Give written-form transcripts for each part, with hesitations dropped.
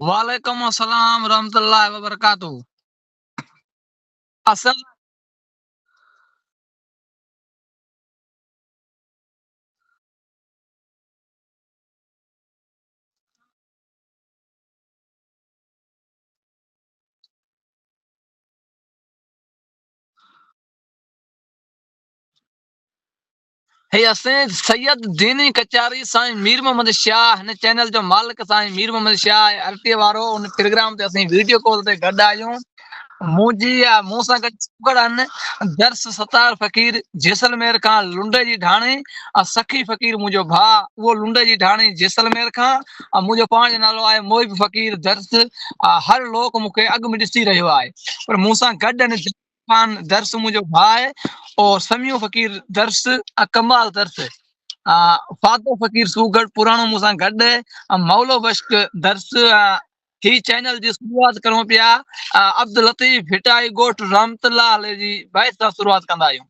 वालेकुम अस्सलाम रहमतुल्लाहि व बरकातहू। असल हे असें सैयद दीनी कचारी साईं मीर मोहम्मद शाह हिन चैनल जो मालिक साईं मीर मोहम्मद शाह आरटी वारो उन प्रोग्राम ते असीं वीडियो कॉल ते गॾु आहियूं। मूं सां गॾु शुगर आहिनि दर्स सतार फ़कीर जैसलमेर खां लुंडे जी ढाणी सखी फ़कीर मुंहिंजो भाउ उहो लुंडे जी ढाणी जैसलमेर खां मुंहिंजो पाण जो नालो आहे मोहिब फ़कीर दर्स हर लोक मूंखे अॻु में ॾिसी रहियो आहे पर मूं सां गॾु आहिनि खान दर्स मुंहिंजो भाउ आहे और समियो फ़कीर दर्स कमाल दर्स फातो फ़कीर सूगढ़ पुराणो मूंसां गॾु मौलो बश्क दर्स ही चैनल जी शुरूआत करूं पिया अब्दुल लतीफ़ भिटाई ॻोठ रहमतुल्लाह जी बैत सां शुरूआत कंदा आहियूं।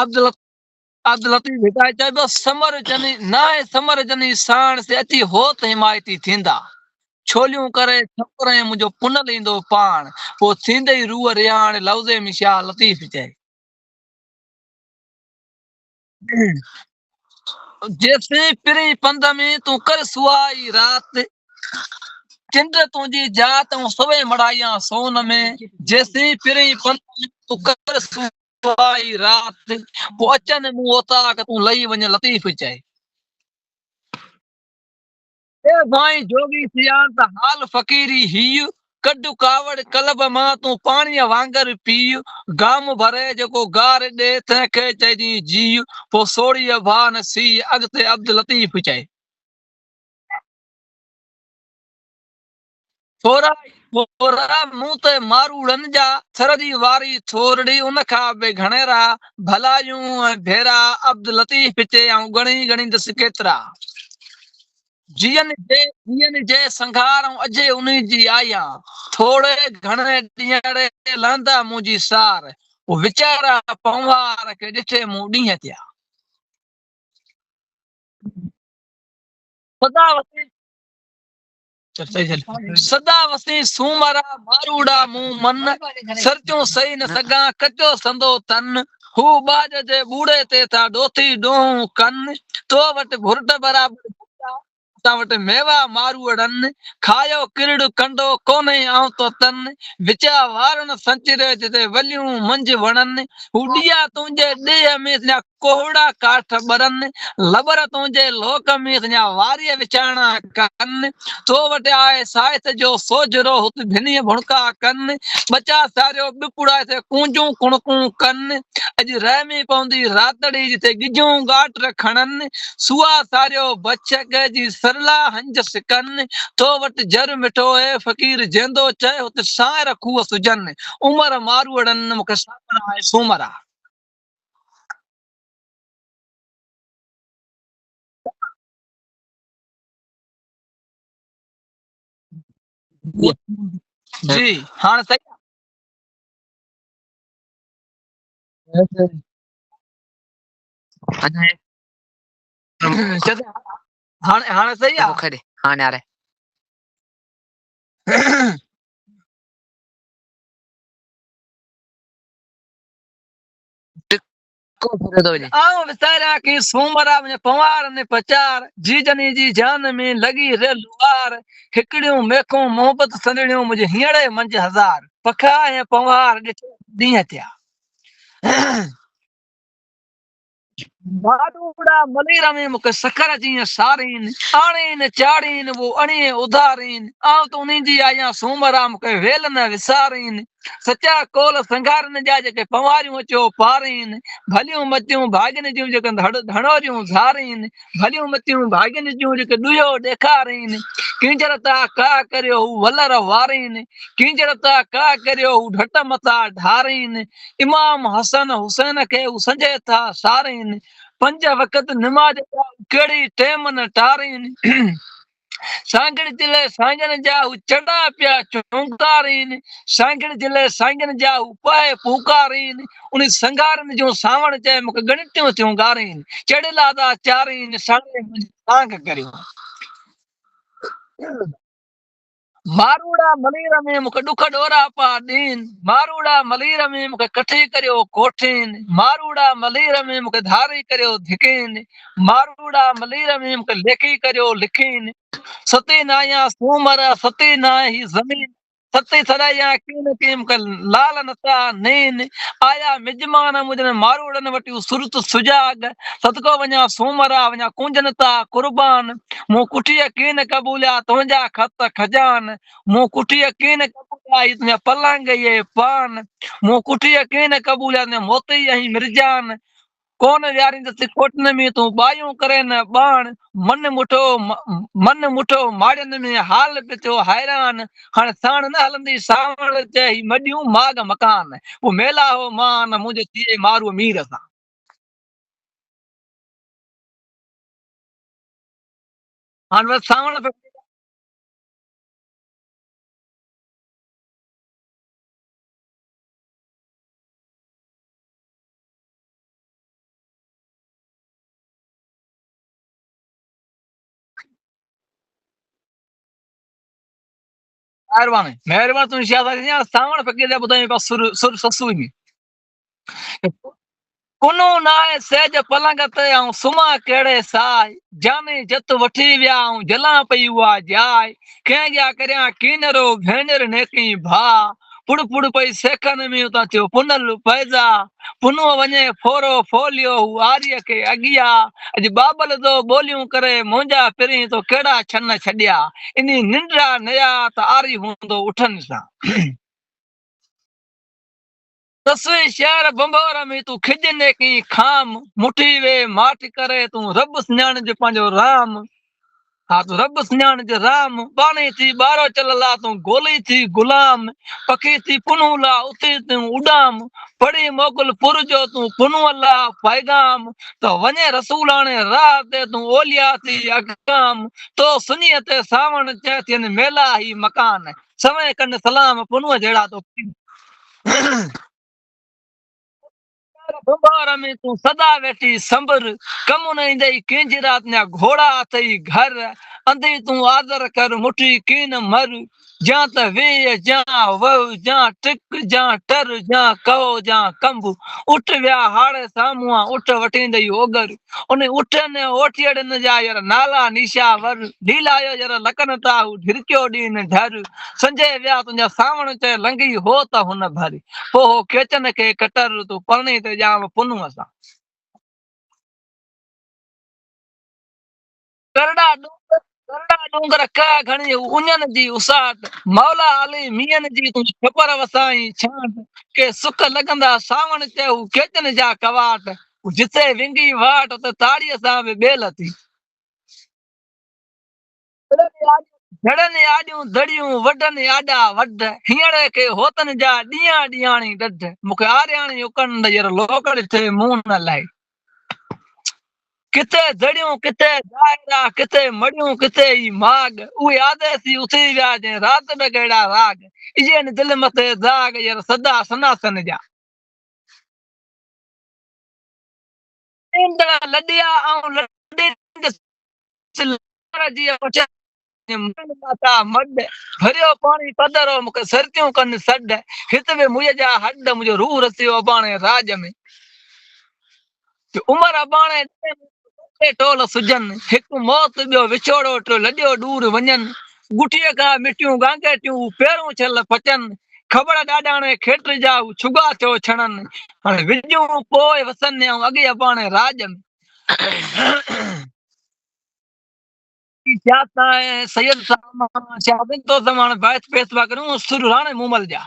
अब्दुल लतीफ़ भिटाई चइबो समर जनी नाए समर जनी साण से अची होत हिमायती थींदा छोलियूं करे छपर ऐं मुंहिंजो पुनल ईंदो पाण पोइ थींदे ई रूह रियाण लफ़्ज़े में शाह लतीफ़ चए जेसीं पिरी पंध में तूं कर सुहाई रात चिंड तुंहिंजी जात ऐं सवे मड़ाइयां सोन में जेसीं पिरी पंध में तूं कर सुहाई रात पोइ अचनि मूं ओता कि तूं लही वञ लतीफ़ चए ए भाई जोगी सियान त हाल फ़कीरी हीउ कॾु कावड़ कलब मां तूं पाणीअ वांगर पीउ गाम भरे जेको गार ॾे तंहिंखे चइजी जीउ पोइ सोड़ीअ भाउ न सी अॻिते अब्दुल लतीफ़ चए थोरा थोरा मूं ते मारूड़नि जा सरदी वारी थोरड़ी उन खां बि घणेरा भलायूं भेरा अब्दुल लतीफ़ चए ऐं घणी घणी दस केतिरा जीअनि जे संघार ऐं अॼे उन जी आया थोरे घणे ॾींहं लहंदा मुंहिंजी सार वीचारा पंवार खे ॾिठे मूं ॾींहं थिया सदा वसी सूमरा मारूड़ा मूं मन सरचूं सही न सघां कचो संदो तन हू बाज जे बूढ़े ते था डोथी डोहूं कन तो वटि भुर्ड बराबर असां वटि मेवा मारूड़नि खायो किरड़ कंडो कोन्हे आऊं तो तन विचा वारन संचरे जिते वलियूं मंझ वणनि हुडिया तुंहिंजे ॾेह में कोहड़ा काठ बरनि लबर तुंहिंजे लोक में वारीअ विचारणा कनि तो वटि आहे साहित जो सोजरो हुत भिनी भुणका कनि बचा सारियो बिपुड़ा ते कूंजूं कुणकूं कनि अॼु रहमी पवंदी रातड़ी जिते गिजूं गाट खणनि सुआ सारियो बचक जी सरला हंजस कनि तो वटि जर मिठो है फ़कीर जेंदो चए हुते साए रखूअ सुजन उमर मारूड़नि मूंखे सामरा आहे सूमरा जी हाणे सही हाणे हाणे सही आहे हाणे हाणे आओ विसारा की सूमरा में पवार ने पचार जी जनी जी जान में लगी रे लुआर हिकड़ियों मेखों मोहब्बत संदड़ियों मुझे हींअर मंझ हजार पखा ऐं पवार ॾींहं थिया मारूड़ा मलीरा में मूंखे सखर जीअं सारीन आणीन चाड़ीन वो अणे उधारीन आऊं त उन्हीं जी आहियां सूमरा मूंखे वेल न विसारीन सचा कोल संघारन जा जेके पवारियूं अचो पारीन भलियूं मतियूं भाॻनि जूं जेके धणोरियूं धारीन भलियूं मतियूं भाॻनि जूं जेके ॾुयो ॾेखारीन किंजर ता का करियो हू वलर वारीन किंजर ता का करियो हू ढट मथा ढारीन इमाम हसन हुसैन खे हू संजय था सारीन पंज वक़्त नमाज कहिड़ी टेम न टारीन सांगड़ जिले सांगन जा चंडा पिया चौंकारीन सांगड़ जिले सांगन जा पाए पुकारीन उन संगारन जो सावण चए मूंखे गणितियूं थियूं गारीन चढ़ला दा चारीन साड़े सांग करियो मारूड़ा मलीर में मुख दुख डोरा पा दीन, मारूड़ा मलीर में मुख कठी करियो कोठीन, मारूड़ा मलीर में मुख धारी करियो धिकीन, मारूड़ा मलीर में मुख लेखी करियो लिखीन, सती नाया सूमर सती ना ही जमीन, सती सदाया कीन कीम कल लाल नता नीन, आया मिजमान मुझने मारूड़न वटी सुरत सुजाग, सतको वञा सूमरा वञा कुंजनता कुर्बान, मु कुटिया कीन कबूलिया तुंहिंजा खत खजान, मु कुटिया कीन कबूलिया तुंहिंजा पलंग ये पान, मु कुटिया कीन कबूलिया ने मोती यही मिर्जान, कोन यारी कोटन में तू बायूं करे न बाण, मन मुठो माड़न में हाल पियो हैरान, हाणे साण न हलंदी सावण चई मडियूं माग मकान, वो मेला हो मान मुझे थिए मारू मीर सा। हाणे बस सावण पे मेहरबानी तू शायद सावण पे के बुधाई बस सुर सुर ससुई में कुनो नाए सहज पलंग ते आऊं सुमा केड़े साई, जाने जत वठी विया आऊं जला पई उहा जाय, कंहिं जा करया कीनरो भेनर नेकी भा, पुड़ पुड़ पई सेखन में उतां थियो पुनल पैजा, पुनो वञे फोरो फोलियो हू आर्य के अगिया, अज बाबल तो बोलियूं करे मुंहिंजा पिरी तो केड़ा छन छॾिया, इनी निंड्रा नया त आरी हूंदो उठन सां। तस्वीर शहर बंबोर में तू खिजने की खाम, मुठी वे माठ करे तू रब सुञाण जो पंहिंजो राम, हाँ तू रब सुञाण जो राम, बाणी थी बारो चलला तू गोली थी गुलाम, पखी थी पुनूला उथी तू उडाम, पड़ी मोगल पुर जो तू पुनू अल्लाह पैगाम, तो वने रसूलाने राह ते तू ओलिया थी अगाम, तो सुनिए ते सावण चे थियन मेला ही मकान, समय कन सलाम पुनू जेड़ा तो बुबार में तू सदा वेठी संबर, कम न ईंदई कंहिंजी रात न घोड़ा अथई घर, अंधी तू आदर कर मुठी कीन मर, जा त वे जा वह जा टिक जा टर जा कहो जा कंब, उठ विया हाड़े सामुआ उठ वठींदई ओगर, उन उठ ने ओठियड़ न जा यार नाला निशावर, ढीलायो जरा लकन ताऊ ढिरकियो डीन ढर, संजय विया तुंहिंजा सावण चे लंघी हो त हुन भरी, हो केचन के कटर तू परणी ते जाम पुनू असां। करड़ा डूंगर का घणी उञन जी उसाट, मौला अली मियन जी तू खबर वसाई छाट, के सुख लगंदा सावण ते केचन जा कवाट, जिते विंगी वाट त ताड़ीअ सां बि बेल थी। झड़नि आॾियूं दड़ियूं वॾनि आॾा वॾ, हींअर के होतन जा ॾींहं ॾींहाणी ॾढ, मूंखे आरियाणी उकंड यर लोकड़ थे मुंहुं न लाइ, किथे दड़ियूं किथे दायरा किथे मड़ियूं किथे ई माग, उहे आदे थी उथी विया जंहिं रात में कहिड़ा राग, इहे न दिलि मथे दाग यर सदा सनासन जा। ईंदड़ लॾिया ऐं लॾे जी पचा माता मड, भरियो पाणी पधरो मूंखे सरतियूं कनि सॾ, हित में मुंहिंज जा हॾ मुंहिंजो रूह रसियो अबाणे राज में, उमर अबाणे टोल सुजन, हिकु मौत ॿियो विछोड़ो टियों लॾियो दूर वञनि, गुठीअ खां मिटियूं गांगेटियूं पेरूं छल पचनि, खबर ॾाॾाणे खेट जा छुगा थियो छणनि, हाणे विझूं पोइ वसनि ऐं अॻे अबाणे राज में। क्या है सैयद शाहबिन तो जमान बैत पेशवा करूं सुराने मुमल जा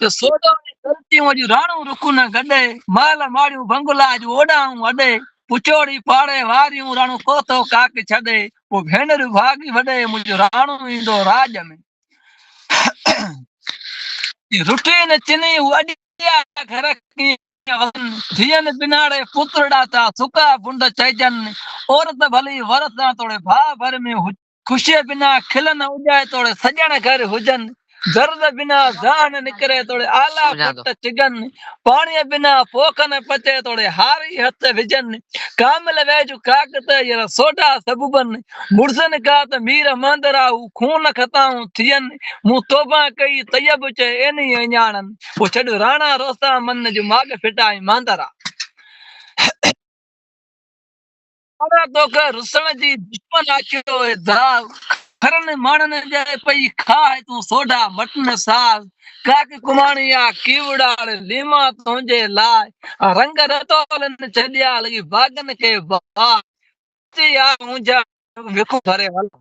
तो सोडो गलतियों जो राणो रुकू न गडे, माल माड़ियूं बंगला जो ओडाऊं अडे, पुचोड़ी पाड़े वारियूं राणो कोथो काक छडे, वो भेनर भागी वडे मुझो राणो इंदो राज में। रुटीन चिनी अडिया घर की धियन बिनाड़े पुत्रड़ा था सुका बुंड चैजन, औरत भली वरसा तोड़े भा भर में खुशी बिना खिलन उजाए तोड़े सजन घर हुजन, दर्द बिना जान निकरे तोड़े आला पुट चिगन पानी बिना पोख न पचे तोड़े हारी हथ विजन कामिल वेजु काकत ये सोडा सबूबन मुर्सन का त मीर मंदरा खून खताऊं थियन मु तोबा कई तयब चे एनी अञाणन वो छड़ राणा रोसा मन जो माग फिटाई मंदरा तो कर रुसण जी दुश्मन आखियो दाल खरन मानन जाए पई खाए तू सोडा मटन साल काक कुमाणिया कीवड़ाड़ लीमा तुंजे लाए रंग रतोलन चलिया लगी बागन के बा या मुंजा विको भरे वाला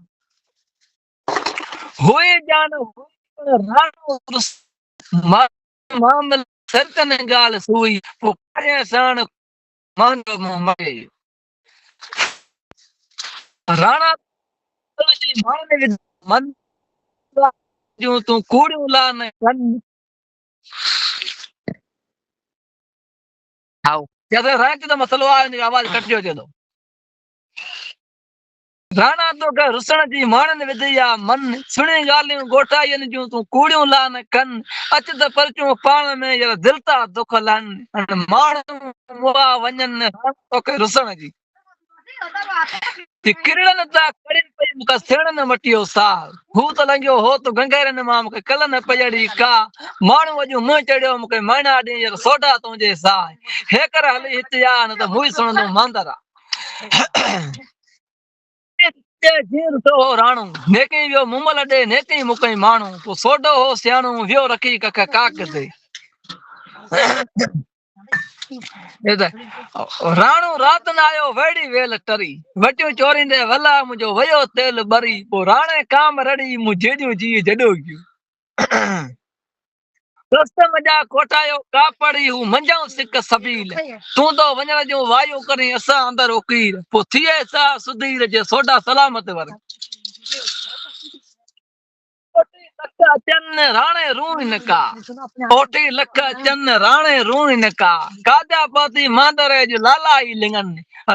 होए जान राणो मामल सरकन गाल सुई पुकारे साण मान मगे राणा जी मारने मन जो तू कूड़ू लाने कन आओ जैसे रैंक तो मसलो आवाज कट जो दे दो राणा तो का रुसण जी मानन विदया मन सुणी गालियूं गोठायन जो तू कूड़ू लाने कन अच त परचू पाण में ये दिलता दुख लन माण्हू मुआ वञन तो के रुसण जी किरण ता कड़ी पे मुका सेण न मटियो साल हू तो लंगियो हो तो गंगेरन मां मुके कल न पजड़ी का माण्हू अजू मुंह चढ़ियो मुके महीना डी सोडा तुंहिंजे साए हेकर हली हितिया न त मुई सुणंदो मांदरा जीर तो हो राणू नेके वियो मुमल डे नेके मुकई माण्हू तो सोडो हो सियाणू वियो रखी कख काक ते राणू रात न आयो वेड़ी वेल टरी वटियो चोरींदे वला मुंहिंजो वयो तेल बरी पो राणे काम रड़ी मु जेडियो जी जडो गयो रस्त मजा कोठायो कापड़ी हूं मंजाऊ सिक सबील तू तो वणन जो वायु करी असा अंदर उकीर पो थिए सा सुधीर जे सोडा सलामत वर चन राणे रूइन का ओटी लख चन राणे रूइन का काजा पाती मांदरे जो लाला ही लिंगन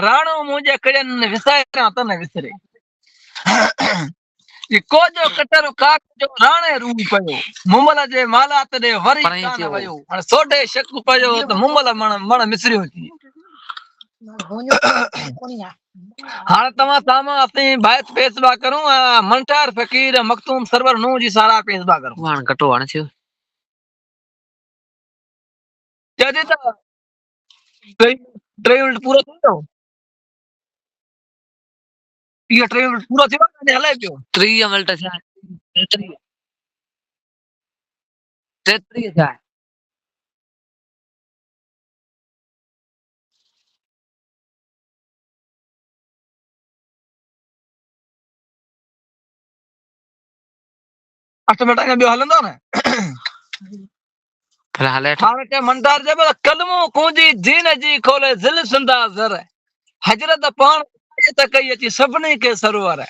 राणो मुझे कड़न विसायरा तन विसरे ये को जो कटर काक जो राणे रू पयो मुमल जे माला तडे वरी कान वयो अन सोडे शक पयो तो मुमल मन मिसरियो थी हाँ तमा सामा अपनी बात पेशवा करूं मंटार फकीर मखतूम सरवर नू जी सारा पेशवा करूं वाण कटो वाण छे जदी तो 3 मिनट पूरा थी तो ये 3 मिनट पूरा थी ने हले पियो 3 मिनट छा 33 छा ऑटोमेटिक बियो हलंदो ने हाले ठाणे के मंडार जे कलमो कुंजी जीन जी खोले दिल संदा जर हजरत पान त कई अची सबने के सरवर है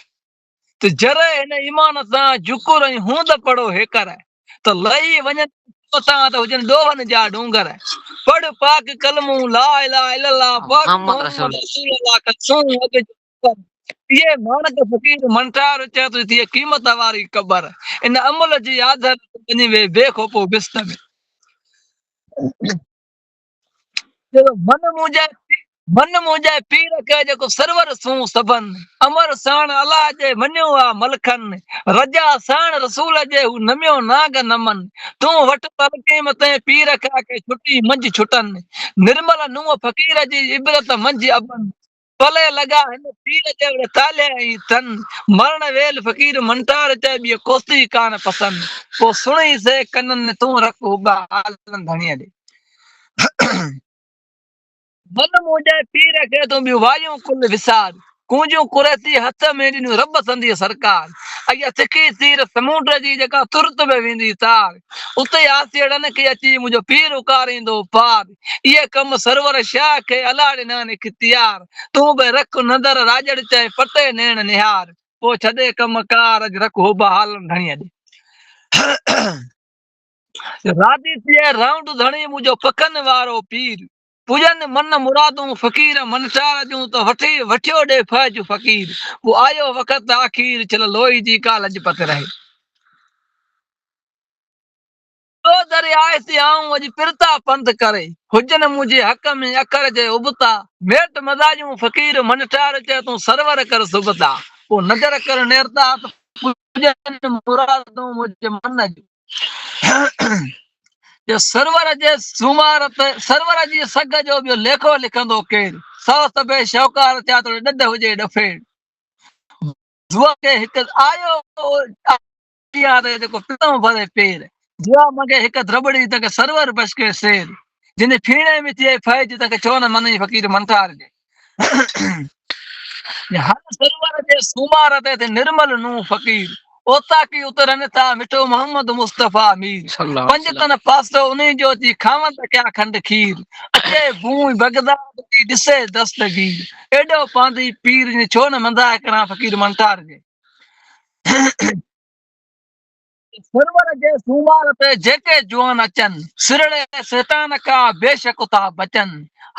तो जरे इन ईमान सा जुकुर हूंद पड़ो हेकर है तो लई वजन ता तो वजन दोवन जा डूंगर है पढ़ पाक कलमो ला इलाहा इल्लल्लाह पाक मोहम्मद रसूलुल्लाह का सुन ये मान के फकीर मंटार चे तो ये कीमत वाली कबर इन अमल जी आदर बनी वे बेखोपो बिस्त में मन मुझे पीर के जको सरवर सू सबन अमर साण अल्लाह जे मन्यो आ मलखन रजा साण रसूल जे नमियो नाग नमन तू वट तलके मते पीर का के छुट्टी मंज छुटन निर्मल नु फकीर जी इबरत मंज अबन पले लगा है पीर जे ताले तन मरण वेल फकीर मंटार चे बि कोसी कान पसंद वो सुणी से कनन तू रख उबा आलन धनिया दे मन मुझे पीर के तुम वायु कुल विसार कुंजू कुरती हथ में ॾिनो रब संदी सरकार अॻियां तिखी तीर समुंड जी जेका तुरत में वेंदी तार उते आसेड़न के अची मुंहिंजो पीर उकारींदो पार इहे कम सरवर शाह खे अला ॾिनान इख्तियार तूं बि रख नदर राजड़ चए पटे नेण निहार पोइ छॾे कम कार रख होबा हालन धणीअ ॾे राधी थिए राउंड धणी मुंहिंजो पखन वारो पीर पूजन मन मुरादूं फकीर मनचार जूं तो वठियो ॾे फैज फकीर वो आयो वक़्त आखिर चल लोई जी का लजपत रहे तो दरियाए से आऊं अज पिरता पंध करे हुजन मुझे हक में अखर जे उबता मेट मदाजू फकीर मन ठार चे तू सरवर कर सुबता वो नजर कर नेरता तो पुजन मुरादों मुझे मन जो सरवर जे सुमारत सरवर जी सग जो बियो लेखो लिखंदो केर सौ सबे शौकार थिया तो डड हुजे डफे जुआ के हिक आयो याद है जेको पितम भरे पेर जुआ मगे हिक द्रबड़ी तक सरवर बस के शेर जिने फीणे में थिए फैज तक चोन मन फकीर मंठार जे हर सरवर जे सुमारत ते निर्मल नू फकीर ओता की उतरन था मिठो मोहम्मद मुस्तफा मीर पंजतन पासो उन्हीं जो जी खावंद क्या खंड खीर अचे भूई बगदाद की दिसे दस्तगीर एडो पांदी पीर ने छो न मंदा करा फकीर मंठार जे सरवर जे सुमार ते जेके जुआन अचन सिरड़े शैतान का बेशक था बचन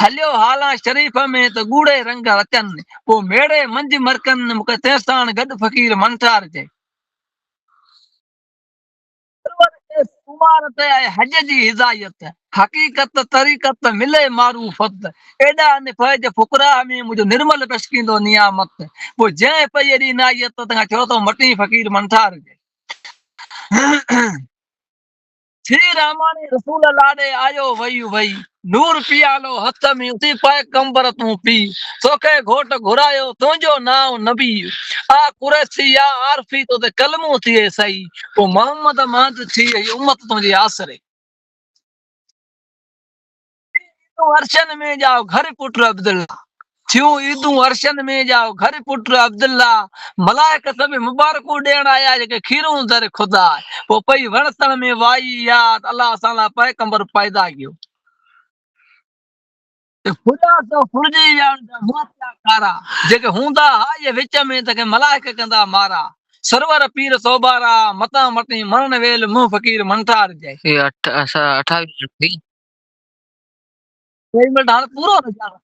हलियो हाला शरीफ में तो गूड़े रंग अचन वो मेड़े मंज मरकन मुके तेसाण गड फकीर मंठार जे सरवर जे सुमार ते हज जी हिदायत हकीकत तरीकत मिले मारूफत एडा ने फैज फुकरा में मुझे निर्मल बशकींदो नियामत वो जे पई एडी नायत ता छो तो मटी फकीर मंठार जे श्री रामाने रसूल लाडे आयो वई वई नूर पियालो हथ में उसी पाए कंबर तू पी सोखे घोट घुरायो तुझो नाम नबी आ कुरैशी या आरफी तो ते कलमो थिए सही वो मोहम्मद महद थी उम्मत तुझे आसरे तो अर्शन में जाओ घर पुत्र अब्दुल्ला थियो ईदू अर्शन में जाओ घर पुत्र अब्दुल्ला मलाइक सब मुबारकू देण आया जेके खीरू दर खुदा वो पई वणसण में वाई याद अल्लाह साला पैगंबर पैदा कियो ते खुदा तो फुरजी वियाण जा मोतिया कारा जेके हुंदा हा ये विच में तके मलाइक कंदा मारा सरवर पीर सोबारा मता मटी मरण वेल मुंह फकीर मंठार जाए ये 28 थी कोई मिनट हाल पूरो न जा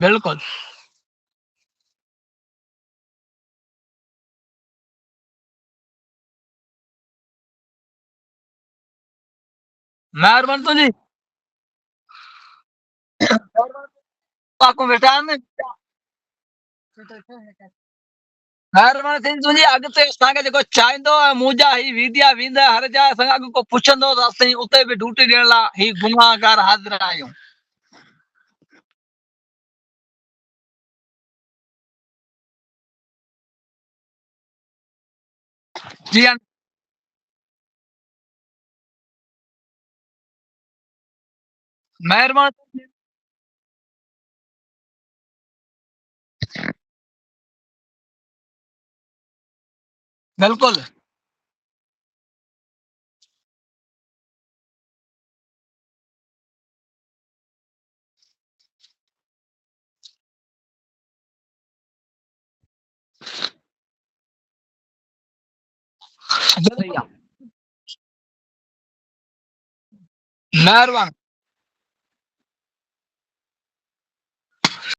बिल्कुल मेहरबान तो जी पाको बेटा ने मेहरबानी थी तुंहिंजी अॻिते असांखे जेको चाहींदो ऐं मुंहिंजा ही विद्या वेंदा हर जाइ असां अॻु को पुछंदो त असीं उते बि ड्यूटी ॾियण लाइ ही गुनाहगार हाज़िर आहियूं जी हाँ मेहरबानी बिल्कुल सही आहे मेहरबान